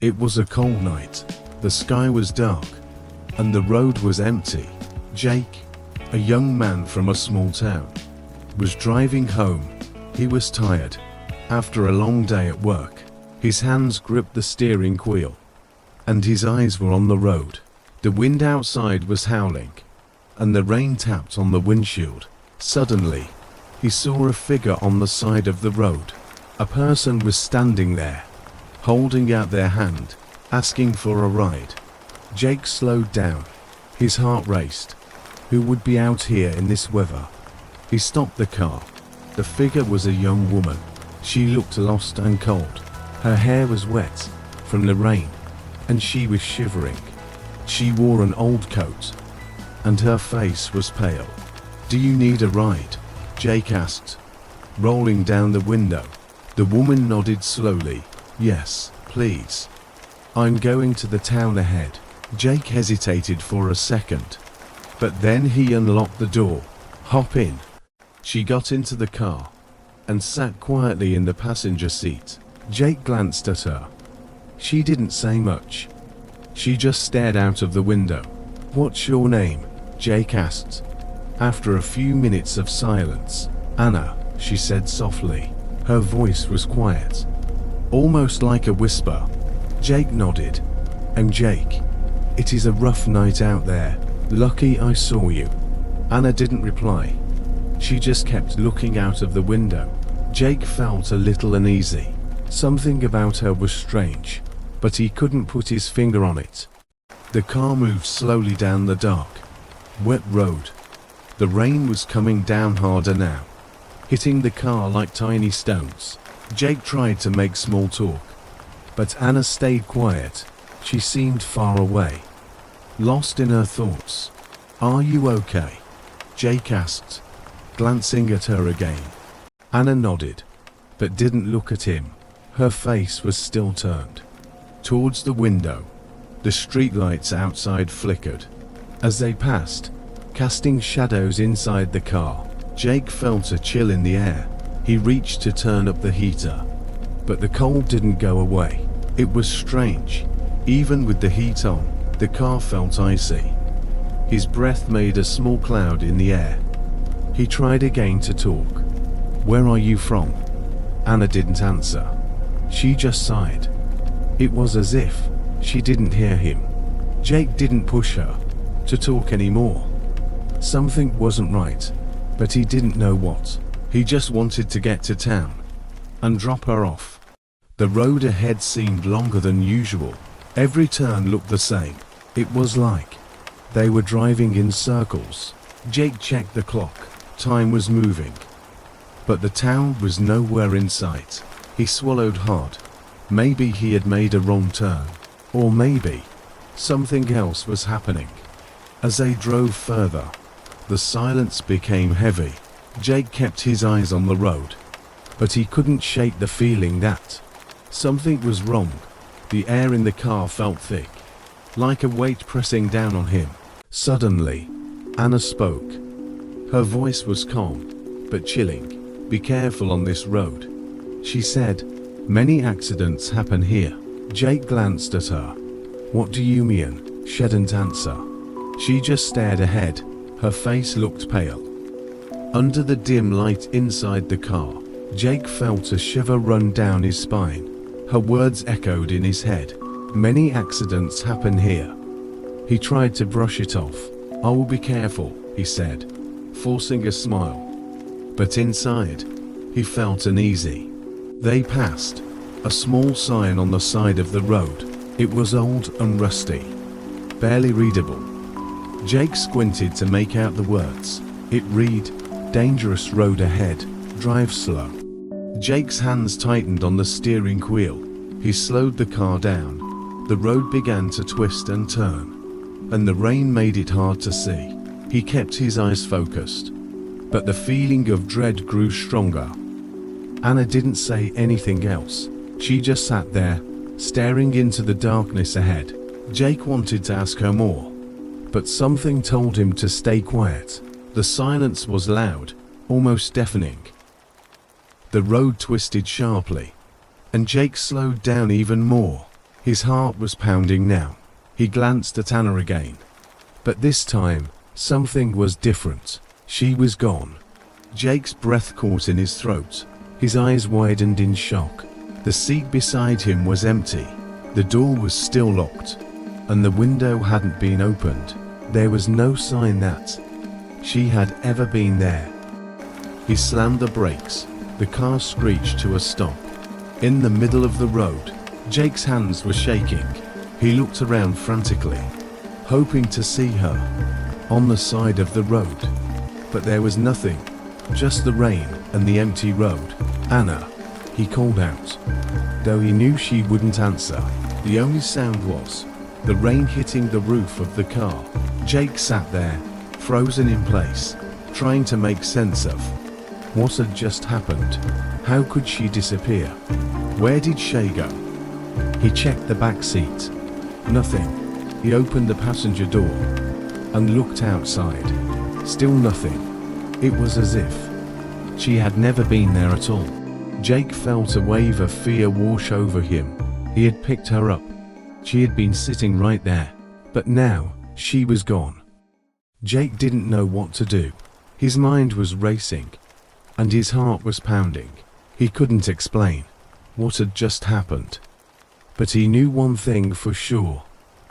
It was a cold night, the sky was dark, and the road was empty. Jake, a young man from a small town, was driving home. He was tired. After a long day at work, his hands gripped the steering wheel, and his eyes were on the road. The wind outside was howling, and the rain tapped on the windshield. Suddenly, he saw a figure on the side of the road. A person was standing there, holding out their hand, asking for a ride. Jake slowed down. His heart raced. Who would be out here in this weather? He stopped the car. The figure was a young woman. She looked lost and cold. Her hair was wet from the rain, and she was shivering. She wore an old coat, and her face was pale. "Do you need a ride?" Jake asked, rolling down the window. The woman nodded slowly. "Yes, please. I'm going to the town ahead." Jake hesitated for a second, but then he unlocked the door. "Hop in." She got into the car and sat quietly in the passenger seat. Jake glanced at her. She didn't say much. She just stared out of the window. "What's your name?" Jake asked. After a few minutes of silence, "Anna," she said softly. Her voice was quiet, almost like a whisper. Jake nodded. "And Jake, it is a rough night out there. Lucky I saw you." Anna didn't reply. She just kept looking out of the window. Jake felt a little uneasy. Something about her was strange, but he couldn't put his finger on it. The car moved slowly down the dark, wet road. The rain was coming down harder now, hitting the car like tiny stones. Jake tried to make small talk, but Anna stayed quiet. She seemed far away, lost in her thoughts. "Are you okay?" Jake asked, glancing at her again. Anna nodded, but didn't look at him. Her face was still turned towards the window. The streetlights outside flickered as they passed, casting shadows inside the car. Jake felt a chill in the air. He reached to turn up the heater, but the cold didn't go away. It was strange. Even with the heat on, the car felt icy. His breath made a small cloud in the air. He tried again to talk. "Where are you from?" Anna didn't answer. She just sighed. It was as if she didn't hear him. Jake didn't push her to talk anymore. Something wasn't right, but he didn't know what. He just wanted to get to town and drop her off. The road ahead seemed longer than usual. Every turn looked the same. It was like they were driving in circles. Jake checked the clock. Time was moving, but the town was nowhere in sight. He swallowed hard. Maybe he had made a wrong turn, or maybe something else was happening. As they drove further, the silence became heavy. Jake kept his eyes on the road, but he couldn't shake the feeling that something was wrong. The air in the car felt thick, like a weight pressing down on him. Suddenly, Anna spoke. Her voice was calm, but chilling. "Be careful on this road," she said. "Many accidents happen here." Jake glanced at her. "What do you mean?" She didn't answer. She just stared ahead. Her face looked pale. Under the dim light inside the car, Jake felt a shiver run down his spine. Her words echoed in his head. "Many accidents happen here." He tried to brush it off. "I will be careful," he said, forcing a smile. But inside, he felt uneasy. They passed a small sign on the side of the road. It was old and rusty, barely readable. Jake squinted to make out the words. It read, "Dangerous road ahead, drive slow." Jake's hands tightened on the steering wheel. He slowed the car down. The road began to twist and turn, and the rain made it hard to see. He kept his eyes focused, but the feeling of dread grew stronger. Anna didn't say anything else. She just sat there, staring into the darkness ahead. Jake wanted to ask her more, but something told him to stay quiet. The silence was loud, almost deafening. The road twisted sharply, and Jake slowed down even more. His heart was pounding now. He glanced at Anna again. But this time, something was different. She was gone. Jake's breath caught in his throat. His eyes widened in shock. The seat beside him was empty. The door was still locked. And the window hadn't been opened. There was no sign that she had ever been there. He slammed the brakes. The car screeched to a stop. In the middle of the road, Jake's hands were shaking. He looked around frantically, hoping to see her on the side of the road. But there was nothing, just the rain and the empty road. "Anna," he called out, though he knew she wouldn't answer. The only sound was the rain hitting the roof of the car. Jake sat there, frozen in place, trying to make sense of what had just happened. How could she disappear? Where did she go? He checked the back seat. Nothing. He opened the passenger door and looked outside. Still nothing. It was as if she had never been there at all. Jake felt a wave of fear wash over him. He had picked her up. She had been sitting right there. But now, she was gone. Jake didn't know what to do. His mind was racing, and his heart was pounding. He couldn't explain what had just happened. But he knew one thing for sure.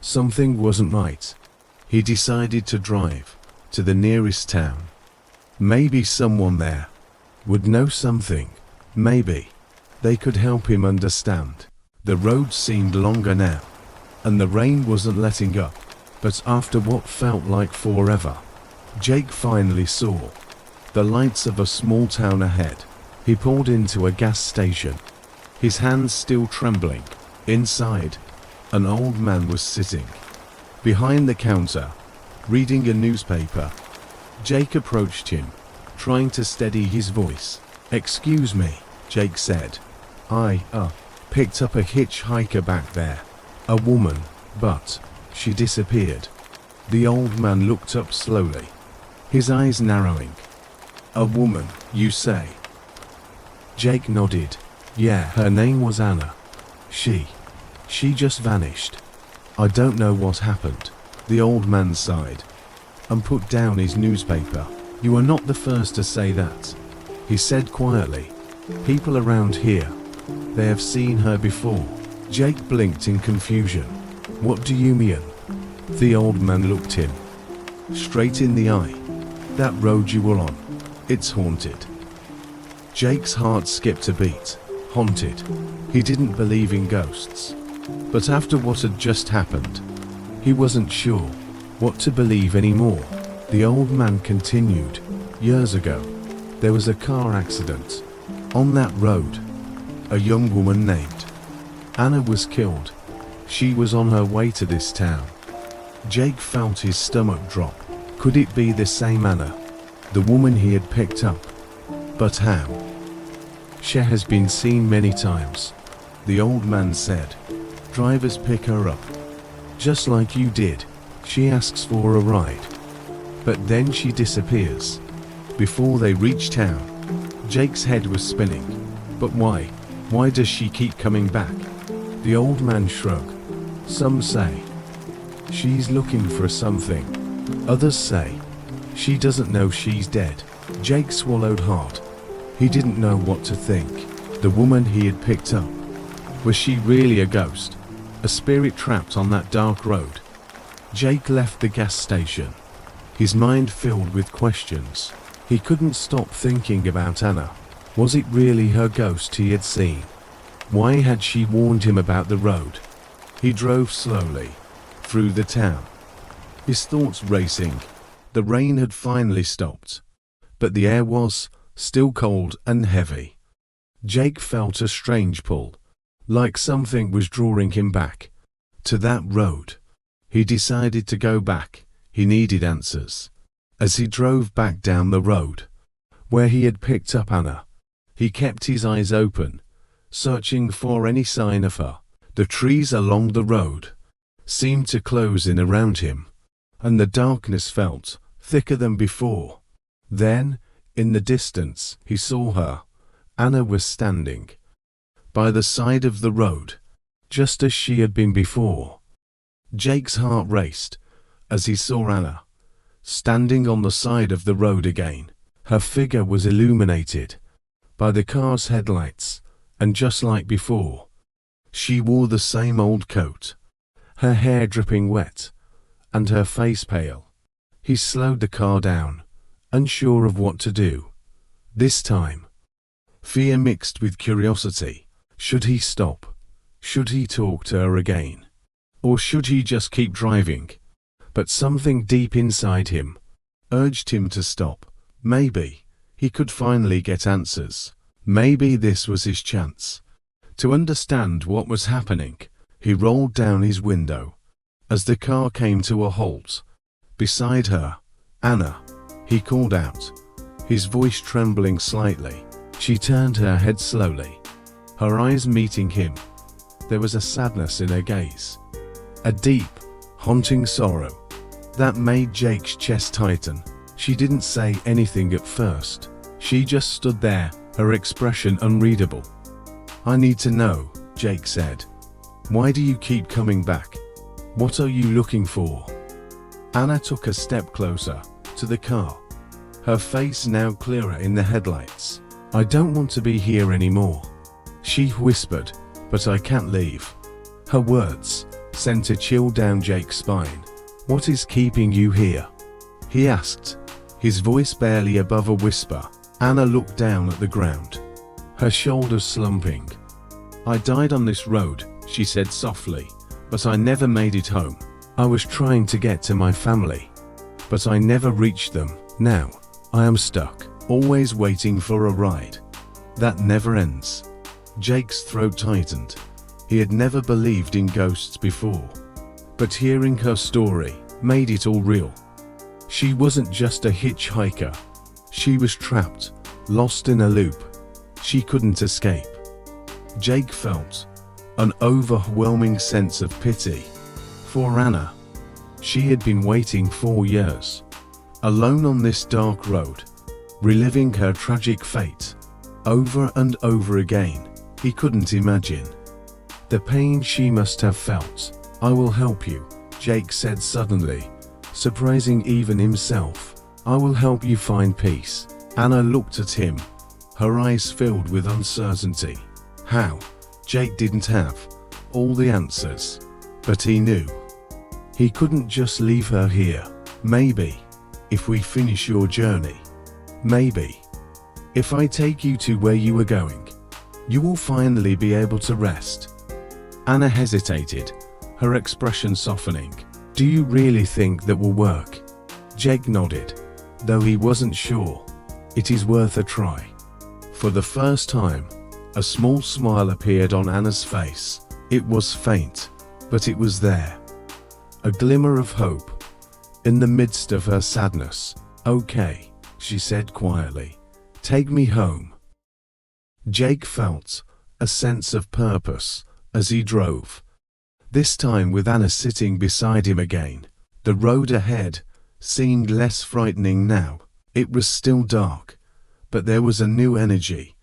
Something wasn't right. He decided to drive to the nearest town. Maybe someone there would know something. Maybe they could help him understand. The road seemed longer now, and the rain wasn't letting up. But after what felt like forever, Jake finally saw the lights of a small town ahead. He pulled into a gas station, his hands still trembling. Inside, an old man was sitting behind the counter, reading a newspaper. Jake approached him, trying to steady his voice. "Excuse me," Jake said. I picked up a hitchhiker back there. A woman, but she disappeared." The old man looked up slowly, his eyes narrowing. "A woman, you say?" Jake nodded. "Yeah, her name was Anna. She just vanished. I don't know what happened." The old man sighed and put down his newspaper. "You are not the first to say that," he said quietly. "People around here, they have seen her before." Jake blinked in confusion. "What do you mean?" The old man looked him straight in the eye. "That road you were on, it's haunted." Jake's heart skipped a beat. Haunted. He didn't believe in ghosts. But after what had just happened, he wasn't sure what to believe anymore. The old man continued. "Years ago, there was a car accident on that road. A young woman named Anna was killed. She was on her way to this town." Jake felt his stomach drop. Could it be the same Anna, the woman he had picked up? But how? "She has been seen many times," the old man said. "Drivers pick her up, just like you did. She asks for a ride, but then she disappears." Before they reached town, Jake's head was spinning. "But why? Why does she keep coming back?" The old man shrugged. "Some say she's looking for something. Others say she doesn't know she's dead." Jake swallowed hard. He didn't know what to think. The woman he had picked up, was she really a ghost? A spirit trapped on that dark road? Jake left the gas station, his mind filled with questions. He couldn't stop thinking about Anna. Was it really her ghost he had seen? Why had she warned him about the road? He drove slowly through the town, his thoughts racing. The rain had finally stopped, but the air was still cold and heavy. Jake felt a strange pull, like something was drawing him back to that road. He decided to go back. He needed answers. As he drove back down the road where he had picked up Anna, he kept his eyes open, searching for any sign of her. The trees along the road seemed to close in around him, and the darkness felt thicker than before. Then, in the distance, he saw her. Anna was standing by the side of the road, just as she had been before. Jake's heart raced as he saw Anna standing on the side of the road again. Her figure was illuminated by the car's headlights, and just like before, she wore the same old coat, her hair dripping wet, and her face pale. He slowed the car down, unsure of what to do. This time, fear mixed with curiosity. Should he stop? Should he talk to her again? Or should he just keep driving? But something deep inside him urged him to stop. Maybe he could finally get answers. Maybe this was his chance to understand what was happening. He rolled down his window as the car came to a halt beside her. "Anna," he called out, his voice trembling slightly. She turned her head slowly, her eyes meeting him. There was a sadness in her gaze, a deep, haunting sorrow that made Jake's chest tighten. She didn't say anything at first. She just stood there, her expression unreadable. "I need to know," Jake said. "Why do you keep coming back? What are you looking for?" Anna took a step closer to the car, her face now clearer in the headlights. "I don't want to be here anymore," she whispered, "but I can't leave." Her words sent a chill down Jake's spine. "What is keeping you here?" he asked, his voice barely above a whisper. Anna looked down at the ground, her shoulders slumping. "I died on this road," she said softly, "but I never made it home. I was trying to get to my family, but I never reached them. Now, I am stuck, always waiting for a ride that never ends." Jake's throat tightened. He had never believed in ghosts before, but hearing her story made it all real. She wasn't just a hitchhiker. She was trapped, lost in a loop. She couldn't escape. Jake felt an overwhelming sense of pity for Anna. She had been waiting 4 years, alone on this dark road, reliving her tragic fate over and over again. He couldn't imagine the pain she must have felt. "I will help you," Jake said suddenly, surprising even himself. "I will help you find peace." Anna looked at him, her eyes filled with uncertainty. How? Jake didn't have all the answers, but he knew he couldn't just leave her here. "Maybe, if we finish your journey. Maybe, if I take you to where you were going, you will finally be able to rest." Anna hesitated, her expression softening. "Do you really think that will work?" Jake nodded, though he wasn't sure. "It is worth a try." For the first time, a small smile appeared on Anna's face. It was faint, but it was there. A glimmer of hope in the midst of her sadness. "Okay," she said quietly. "Take me home." Jake felt a sense of purpose as he drove, this time with Anna sitting beside him again. The road ahead seemed less frightening now. It was still dark, but there was a new energy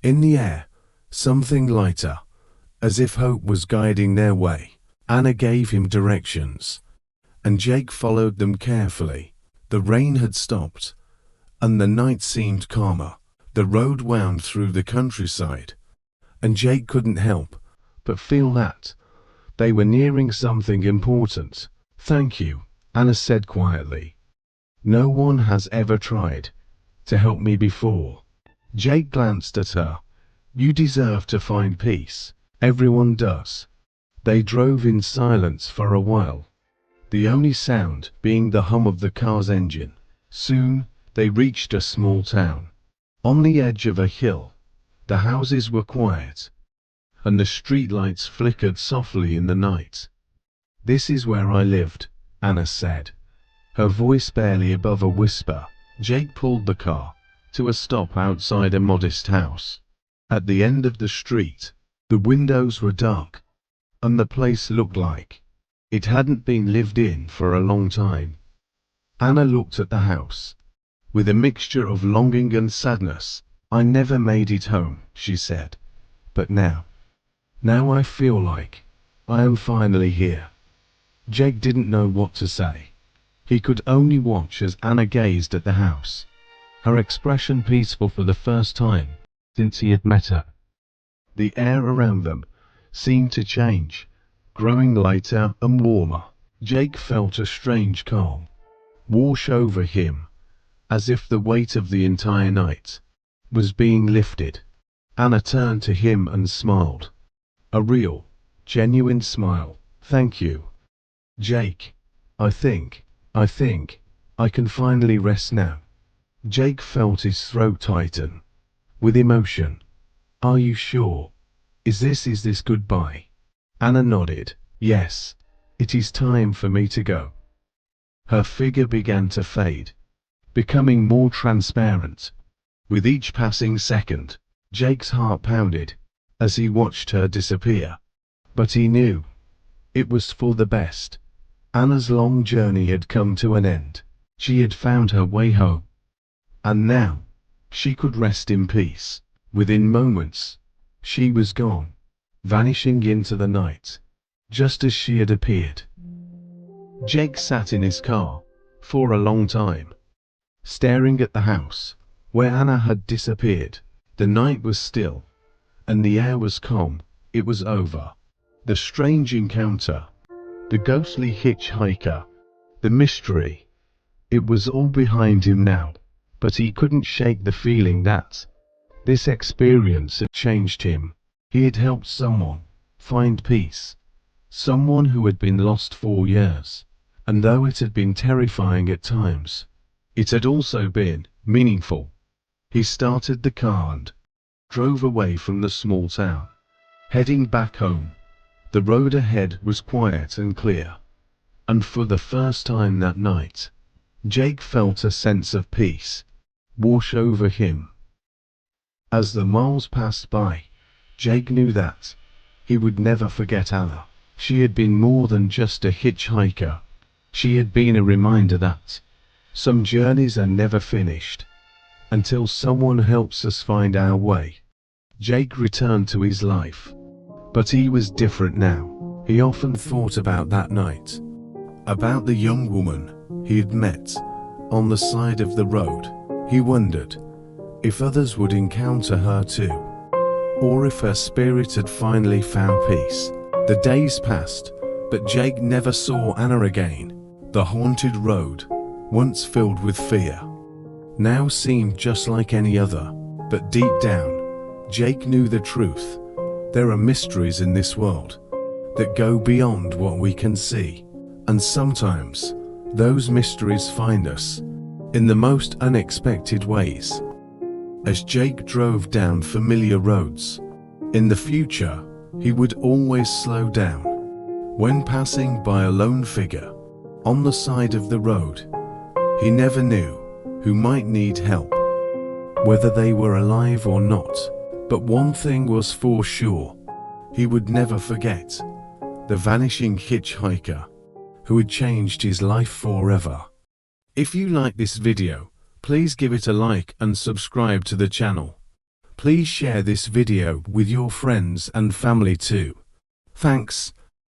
in the air, something lighter, as if hope was guiding their way. Anna gave him directions, and Jake followed them carefully. The rain had stopped, and the night seemed calmer. The road wound through the countryside, and Jake couldn't help but feel that they were nearing something important. "Thank you," Anna said quietly. "No one has ever tried to help me before." Jake glanced at her. "You deserve to find peace. Everyone does." They drove in silence for a while, the only sound being the hum of the car's engine. Soon, they reached a small town. On the edge of a hill, the houses were quiet, and the streetlights flickered softly in the night. "This is where I lived," Anna said, her voice barely above a whisper. Jake pulled the car to a stop outside a modest house. At the end of the street, the windows were dark, and the place looked like it hadn't been lived in for a long time. Anna looked at the house with a mixture of longing and sadness. "I never made it home," she said, "but now I feel like I am finally here." Jake didn't know what to say. He could only watch as Anna gazed at the house, her expression peaceful for the first time since he had met her. The air around them seemed to change, growing lighter and warmer. Jake felt a strange calm wash over him, as if the weight of the entire night was being lifted. Anna turned to him and smiled. A real, genuine smile. "Thank you, Jake. I think I can finally rest now." Jake felt his throat tighten with emotion. "Are you sure? Is this goodbye?" Anna nodded. "Yes, it is time for me to go." Her figure began to fade, becoming more transparent. With each passing second, Jake's heart pounded as he watched her disappear. But he knew it was for the best. Anna's long journey had come to an end. She had found her way home, and now she could rest in peace. Within moments, she was gone, vanishing into the night, just as she had appeared. Jake sat in his car for a long time, staring at the house where Anna had disappeared. The night was still, and the air was calm. It was over. The strange encounter, the ghostly hitchhiker, the mystery. It was all behind him now, but he couldn't shake the feeling that this experience had changed him. He had helped someone find peace, someone who had been lost for years, and though it had been terrifying at times, it had also been meaningful. He started the car and drove away from the small town, heading back home. The road ahead was quiet and clear, and for the first time that night, Jake felt a sense of peace wash over him. As the miles passed by, Jake knew that he would never forget Anna. She had been more than just a hitchhiker. She had been a reminder that some journeys are never finished until someone helps us find our way. Jake returned to his life, but he was different now. He often thought about that night, about the young woman he had met on the side of the road. He wondered if others would encounter her too, or if her spirit had finally found peace. The days passed, but Jake never saw Anna again. The haunted road, once filled with fear, now seemed just like any other. But deep down, Jake knew the truth. There are mysteries in this world that go beyond what we can see, and sometimes those mysteries find us in the most unexpected ways. As Jake drove down familiar roads, in the future, he would always slow down when passing by a lone figure on the side of the road. He never knew who might need help, whether they were alive or not. But one thing was for sure, he would never forget the vanishing hitchhiker who had changed his life forever. If you like this video, please give it a like and subscribe to the channel. Please share this video with your friends and family too. Thanks.